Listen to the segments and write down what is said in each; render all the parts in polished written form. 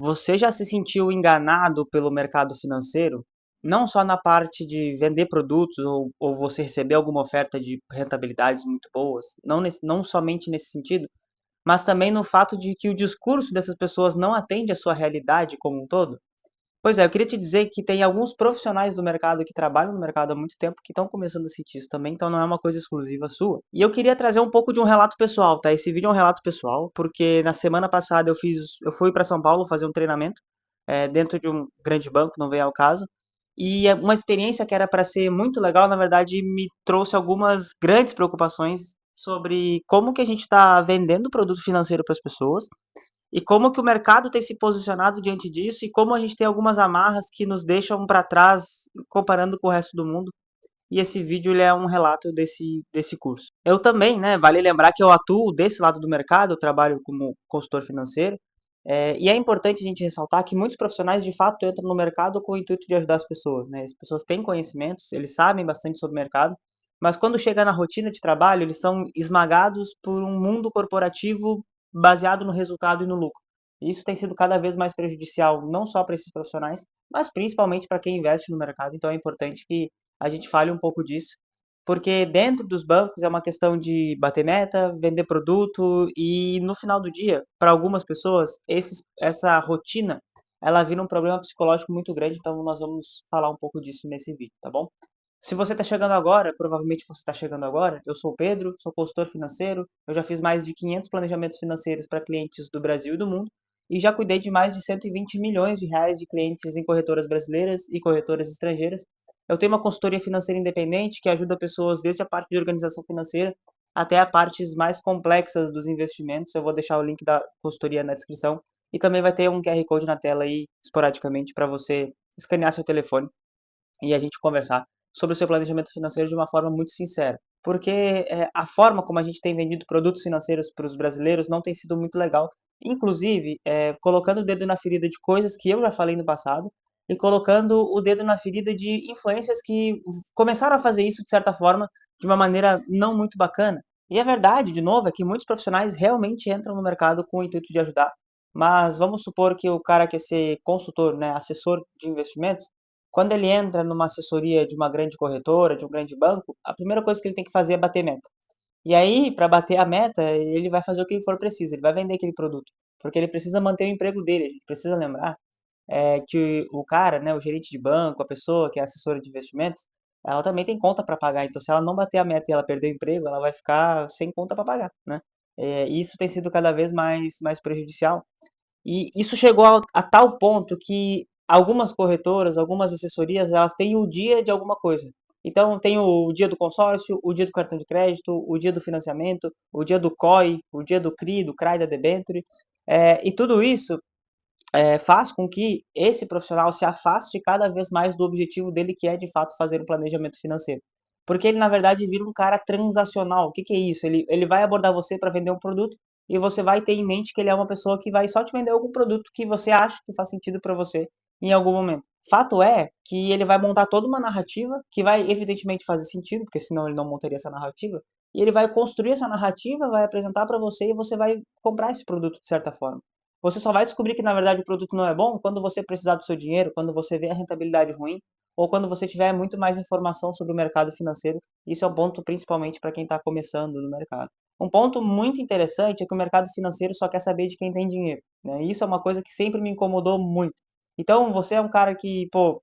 Você já se sentiu enganado pelo mercado financeiro? Não só na parte de vender produtos ou você receber alguma oferta de rentabilidades muito boas, não somente nesse sentido, mas também no fato de que o discurso dessas pessoas não atende à sua realidade como um todo? Pois é, eu queria te dizer que tem alguns profissionais do mercado que trabalham no mercado há muito tempo que estão começando a sentir isso também, então não é uma coisa exclusiva sua. E eu queria trazer um pouco de um relato pessoal, tá? Esse vídeo é um relato pessoal, porque na semana passada eu fui para São Paulo fazer um treinamento dentro de um grande banco, não veio ao caso, e uma experiência que era para ser muito legal, na verdade, me trouxe algumas grandes preocupações sobre como que a gente está vendendo produto financeiro para as pessoas e como que o mercado tem se posicionado diante disso e como a gente tem algumas amarras que nos deixam para trás comparando com o resto do mundo. E esse vídeo ele é um relato desse curso. Eu também, né, vale lembrar que eu atuo desse lado do mercado, eu trabalho como consultor financeiro, e é importante a gente ressaltar que muitos profissionais de fato entram no mercado com o intuito de ajudar as pessoas, né? As pessoas têm conhecimentos, eles sabem bastante sobre o mercado, mas quando chega na rotina de trabalho, eles são esmagados por um mundo corporativo baseado no resultado e no lucro. E isso tem sido cada vez mais prejudicial, não só para esses profissionais, mas principalmente para quem investe no mercado. Então é importante que a gente fale um pouco disso, porque dentro dos bancos é uma questão de bater meta, vender produto e no final do dia, para algumas pessoas, essa rotina, ela vira um problema psicológico muito grande, então nós vamos falar um pouco disso nesse vídeo, tá bom? Se você está chegando agora, provavelmente você está chegando agora, eu sou o Pedro, sou consultor financeiro, eu já fiz mais de 500 planejamentos financeiros para clientes do Brasil e do mundo, e já cuidei de mais de 120 milhões de reais de clientes em corretoras brasileiras e corretoras estrangeiras. Eu tenho uma consultoria financeira independente que ajuda pessoas desde a parte de organização financeira até a partes mais complexas dos investimentos. Eu vou deixar o link da consultoria na descrição e também vai ter um QR Code na tela aí, esporadicamente, para você escanear seu telefone e a gente conversar sobre o seu planejamento financeiro de uma forma muito sincera. Porque a forma como a gente tem vendido produtos financeiros para os brasileiros não tem sido muito legal. Inclusive, colocando o dedo na ferida de coisas que eu já falei no passado e colocando o dedo na ferida de influências que começaram a fazer isso de certa forma, de uma maneira não muito bacana. E a verdade, de novo, é que muitos profissionais realmente entram no mercado com o intuito de ajudar, mas vamos supor que o cara quer ser consultor, né, assessor de investimentos, quando ele entra numa assessoria de uma grande corretora, de um grande banco, a primeira coisa que ele tem que fazer é bater meta. E aí, para bater a meta, ele vai fazer o que for preciso, ele vai vender aquele produto, porque ele precisa manter o emprego dele. A gente precisa lembrar que o cara, né, o gerente de banco, a pessoa que é assessora de investimentos, ela também tem conta para pagar. Então, se ela não bater a meta e ela perder o emprego, ela vai ficar sem conta para pagar, né? E isso tem sido cada vez mais prejudicial. E isso chegou a tal ponto que algumas corretoras, algumas assessorias, elas têm o dia de alguma coisa. Então, tem o dia do consórcio, o dia do cartão de crédito, o dia do financiamento, o dia do COI, o dia do CRI, do CRAI, da debênture. E tudo isso faz com que esse profissional se afaste cada vez mais do objetivo dele, que é de fato fazer um planejamento financeiro. Porque ele, na verdade, vira um cara transacional. O que, que é isso? Ele vai abordar você para vender um produto e você vai ter em mente que ele é uma pessoa que vai só te vender algum produto que você acha que faz sentido para você em algum momento. Fato é que ele vai montar toda uma narrativa que vai evidentemente fazer sentido, porque senão ele não montaria essa narrativa, e ele vai construir essa narrativa, vai apresentar para você e você vai comprar esse produto de certa forma. Você só vai descobrir que na verdade o produto não é bom quando você precisar do seu dinheiro, quando você vê a rentabilidade ruim, ou quando você tiver muito mais informação sobre o mercado financeiro. Isso é um ponto principalmente para quem está começando no mercado. Um ponto muito interessante é que o mercado financeiro só quer saber de quem tem dinheiro, né? Isso é uma coisa que sempre me incomodou muito. Então, você é um cara que, pô,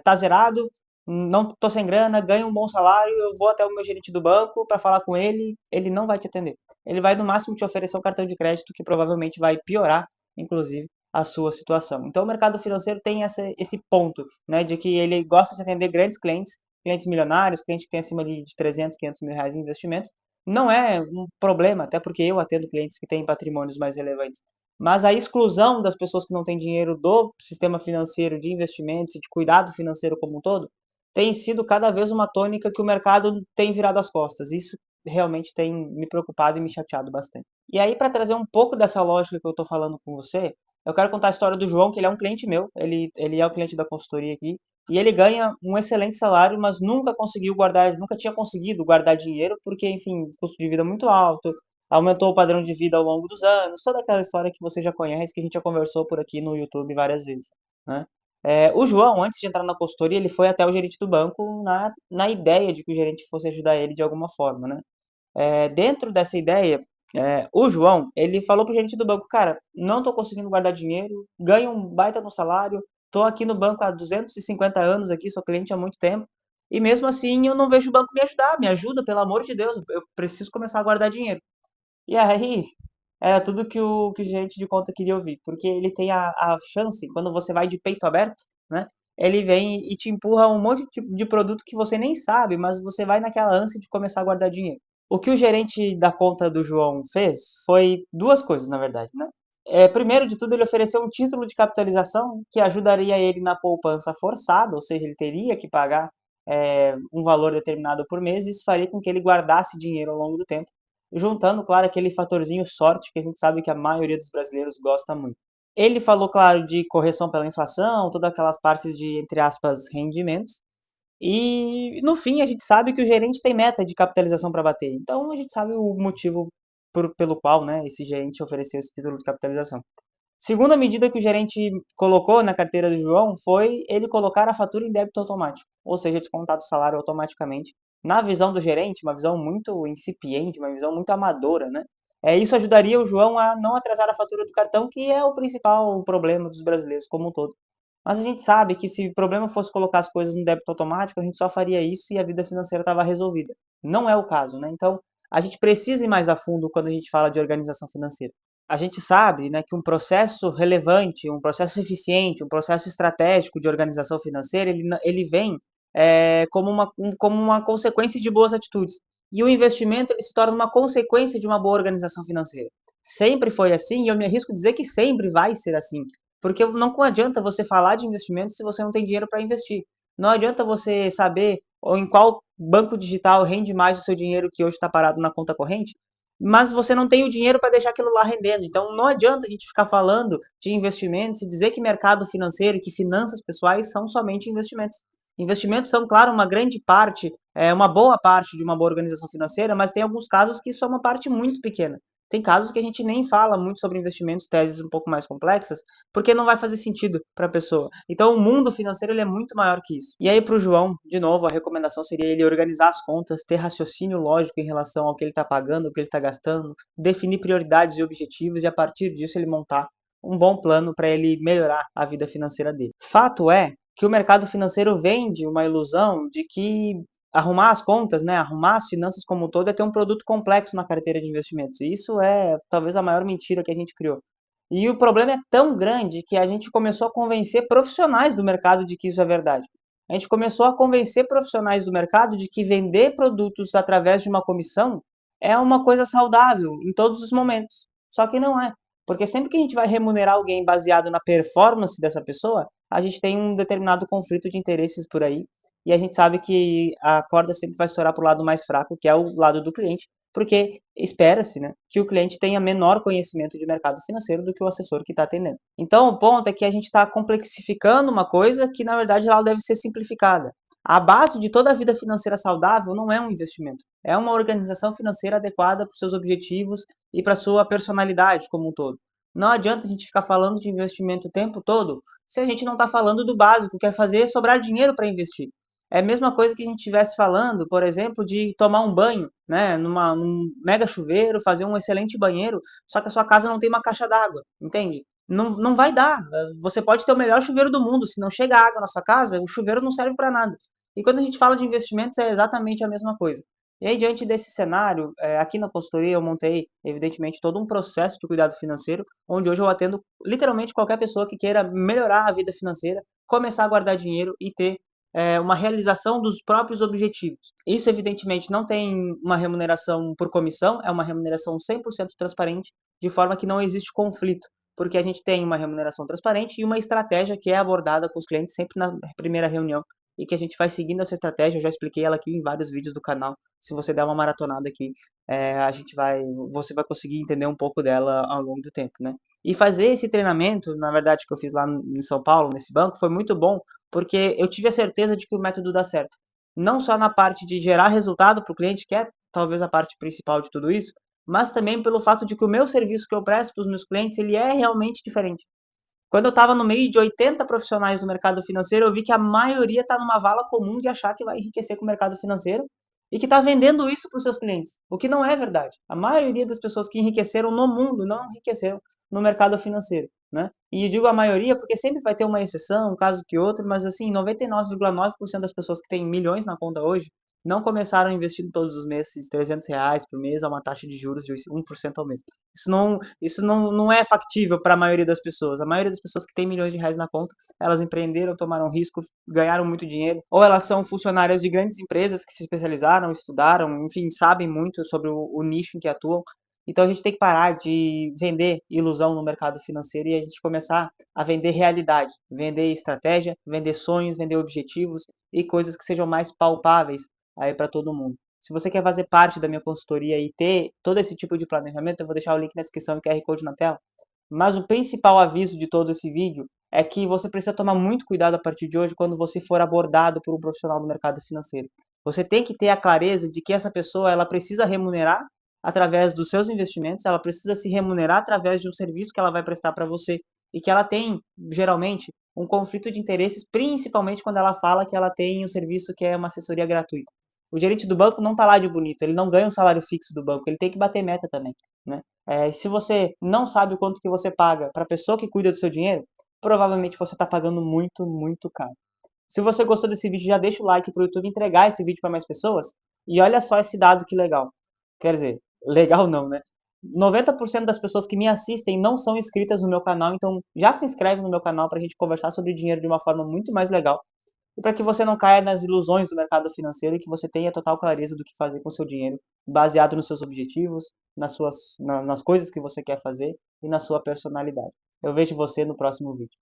tá zerado, não tô sem grana, ganho um bom salário, eu vou até o meu gerente do banco para falar com ele não vai te atender. Ele vai no máximo te oferecer um cartão de crédito que provavelmente vai piorar, inclusive, a sua situação. Então o mercado financeiro tem esse ponto, né, de que ele gosta de atender grandes clientes, clientes milionários, clientes que têm acima de 300, 500 mil reais em investimentos. Não é um problema, até porque eu atendo clientes que têm patrimônios mais relevantes. Mas a exclusão das pessoas que não têm dinheiro do sistema financeiro de investimentos e de cuidado financeiro como um todo tem sido cada vez uma tônica que o mercado tem virado as costas. Isso realmente tem me preocupado e me chateado bastante. E aí, para trazer um pouco dessa lógica que eu estou falando com você, eu quero contar a história do João, que ele é um cliente meu, ele é o cliente da consultoria aqui, e ele ganha um excelente salário, mas nunca conseguiu guardar, nunca tinha conseguido guardar dinheiro, porque, enfim, custo de vida muito alto, aumentou o padrão de vida ao longo dos anos, toda aquela história que você já conhece, que a gente já conversou por aqui no YouTube várias vezes, né? O João, antes de entrar na consultoria, ele foi até o gerente do banco na ideia de que o gerente fosse ajudar ele de alguma forma, né? Dentro dessa ideia, o João, ele falou pro gerente do banco, cara, não tô conseguindo guardar dinheiro, ganho um baita no salário, tô aqui no banco há 250 anos aqui, sou cliente há muito tempo, e mesmo assim eu não vejo o banco me ajudar, me ajuda, pelo amor de Deus, eu preciso começar a guardar dinheiro. E aí, era tudo que o gerente de conta queria ouvir, porque ele tem a chance, quando você vai de peito aberto, né? Ele vem e te empurra um monte de produto que você nem sabe, mas você vai naquela ânsia de começar a guardar dinheiro. O que o gerente da conta do João fez foi duas coisas, na verdade, né? Primeiro de tudo, ele ofereceu um título de capitalização que ajudaria ele na poupança forçada, ou seja, ele teria que pagar um valor determinado por mês, e isso faria com que ele guardasse dinheiro ao longo do tempo, juntando, claro, aquele fatorzinho sorte que a gente sabe que a maioria dos brasileiros gosta muito. Ele falou, claro, de correção pela inflação, todas aquelas partes de, entre aspas, rendimentos, e no fim a gente sabe que o gerente tem meta de capitalização para bater. Então a gente sabe o motivo pelo qual, né, esse gerente ofereceu esse título de capitalização. Segunda medida que o gerente colocou na carteira do João foi ele colocar a fatura em débito automático, ou seja, descontar do salário automaticamente. Na visão do gerente, uma visão muito incipiente, uma visão muito amadora, né? Isso ajudaria o João a não atrasar a fatura do cartão, que é o principal problema dos brasileiros como um todo. Mas a gente sabe que se o problema fosse colocar as coisas no débito automático, a gente só faria isso e a vida financeira estava resolvida. Não é o caso, né? Então, a gente precisa ir mais a fundo quando a gente fala de organização financeira. A gente sabe, né, que um processo relevante, um processo eficiente, um processo estratégico de organização financeira, ele vem como uma consequência de boas atitudes. E o investimento ele se torna uma consequência de uma boa organização financeira. Sempre foi assim e eu me arrisco a dizer que sempre vai ser assim. Porque não adianta você falar de investimento se você não tem dinheiro para investir. Não adianta você saber ou em qual banco digital rende mais o seu dinheiro que hoje está parado na conta corrente, mas você não tem o dinheiro para deixar aquilo lá rendendo. Então não adianta a gente ficar falando de investimentos e dizer que mercado financeiro, que finanças pessoais são somente investimentos. Investimentos são, claro, uma grande parte, uma boa parte de uma boa organização financeira, mas tem alguns casos que isso é uma parte muito pequena. Tem casos que a gente nem fala muito sobre investimentos, teses um pouco mais complexas, porque não vai fazer sentido para a pessoa. Então, o mundo financeiro ele é muito maior que isso. E aí, para o João, de novo, a recomendação seria ele organizar as contas, ter raciocínio lógico em relação ao que ele está pagando, o que ele está gastando, definir prioridades e objetivos e, a partir disso, ele montar um bom plano para ele melhorar a vida financeira dele. Fato é que o mercado financeiro vende uma ilusão de que arrumar as contas, né, arrumar as finanças como um todo é ter um produto complexo na carteira de investimentos. E isso é talvez a maior mentira que a gente criou. E o problema é tão grande que a gente começou a convencer profissionais do mercado de que isso é verdade. A gente começou a convencer profissionais do mercado de que vender produtos através de uma comissão é uma coisa saudável em todos os momentos. Só que não é. Porque sempre que a gente vai remunerar alguém baseado na performance dessa pessoa, a gente tem um determinado conflito de interesses por aí. E a gente sabe que a corda sempre vai estourar para o lado mais fraco, que é o lado do cliente, porque espera-se, né, que o cliente tenha menor conhecimento de mercado financeiro do que o assessor que está atendendo. Então, o ponto é que a gente está complexificando uma coisa que, na verdade, ela deve ser simplificada. A base de toda a vida financeira saudável não é um investimento, é uma organização financeira adequada para os seus objetivos e para a sua personalidade como um todo. Não adianta a gente ficar falando de investimento o tempo todo se a gente não está falando do básico, que é fazer sobrar dinheiro para investir. É a mesma coisa que a gente estivesse falando, por exemplo, de tomar um banho, né, num mega chuveiro, fazer um excelente banheiro, só que a sua casa não tem uma caixa d'água, entende? Não vai dar. Você pode ter o melhor chuveiro do mundo, se não chega água na sua casa, o chuveiro não serve para nada. E quando a gente fala de investimentos, é exatamente a mesma coisa. E aí, diante desse cenário, aqui na consultoria eu montei, evidentemente, todo um processo de cuidado financeiro, onde hoje eu atendo literalmente qualquer pessoa que queira melhorar a vida financeira, começar a guardar dinheiro e ter uma realização dos próprios objetivos. Isso, evidentemente, não tem uma remuneração por comissão, é uma remuneração 100% transparente, de forma que não existe conflito, porque a gente tem uma remuneração transparente e uma estratégia que é abordada com os clientes sempre na primeira reunião e que a gente vai seguindo essa estratégia. Eu já expliquei ela aqui em vários vídeos do canal. Se você der uma maratonada aqui, você vai conseguir entender um pouco dela ao longo do tempo, né? E fazer esse treinamento, na verdade, que eu fiz lá em São Paulo, nesse banco, foi muito bom, porque eu tive a certeza de que o método dá certo. Não só na parte de gerar resultado para o cliente, que é talvez a parte principal de tudo isso, mas também pelo fato de que o meu serviço que eu presto para os meus clientes, ele é realmente diferente. Quando eu estava no meio de 80 profissionais do mercado financeiro, eu vi que a maioria está numa vala comum de achar que vai enriquecer com o mercado financeiro e que está vendendo isso para os seus clientes, o que não é verdade. A maioria das pessoas que enriqueceram no mundo não enriqueceram no mercado financeiro, né? E eu digo a maioria porque sempre vai ter uma exceção, um caso que outro, mas assim, 99,9% das pessoas que têm milhões na conta hoje não começaram investindo todos os meses R$ 300 por mês a uma taxa de juros de 1% ao mês. Isso não é factível para a maioria das pessoas. A maioria das pessoas que tem milhões de reais na conta, elas empreenderam, tomaram risco, ganharam muito dinheiro, ou elas são funcionárias de grandes empresas que se especializaram, estudaram, enfim, sabem muito sobre o nicho em que atuam. Então a gente tem que parar de vender ilusão no mercado financeiro e a gente começar a vender realidade, vender estratégia, vender sonhos, vender objetivos e coisas que sejam mais palpáveis aí para todo mundo. Se você quer fazer parte da minha consultoria e ter todo esse tipo de planejamento, eu vou deixar o link na descrição e QR Code na tela. Mas o principal aviso de todo esse vídeo é que você precisa tomar muito cuidado a partir de hoje quando você for abordado por um profissional do mercado financeiro. Você tem que ter a clareza de que essa pessoa ela precisa remunerar através dos seus investimentos, ela precisa se remunerar através de um serviço que ela vai prestar para você e que ela tem, geralmente, um conflito de interesses, principalmente quando ela fala que ela tem um serviço que é uma assessoria gratuita. O gerente do banco não está lá de bonito, ele não ganha um salário fixo do banco, ele tem que bater meta também, né? Se você não sabe o quanto que você paga para a pessoa que cuida do seu dinheiro, provavelmente você está pagando muito, muito caro. Se você gostou desse vídeo, já deixa o like para o YouTube entregar esse vídeo para mais pessoas. E olha só esse dado que legal. Quer dizer, legal não, né? 90% das pessoas que me assistem não são inscritas no meu canal, então já se inscreve no meu canal para a gente conversar sobre dinheiro de uma forma muito mais legal e para que você não caia nas ilusões do mercado financeiro e que você tenha total clareza do que fazer com o seu dinheiro, baseado nos seus objetivos, nas coisas que você quer fazer e na sua personalidade. Eu vejo você no próximo vídeo.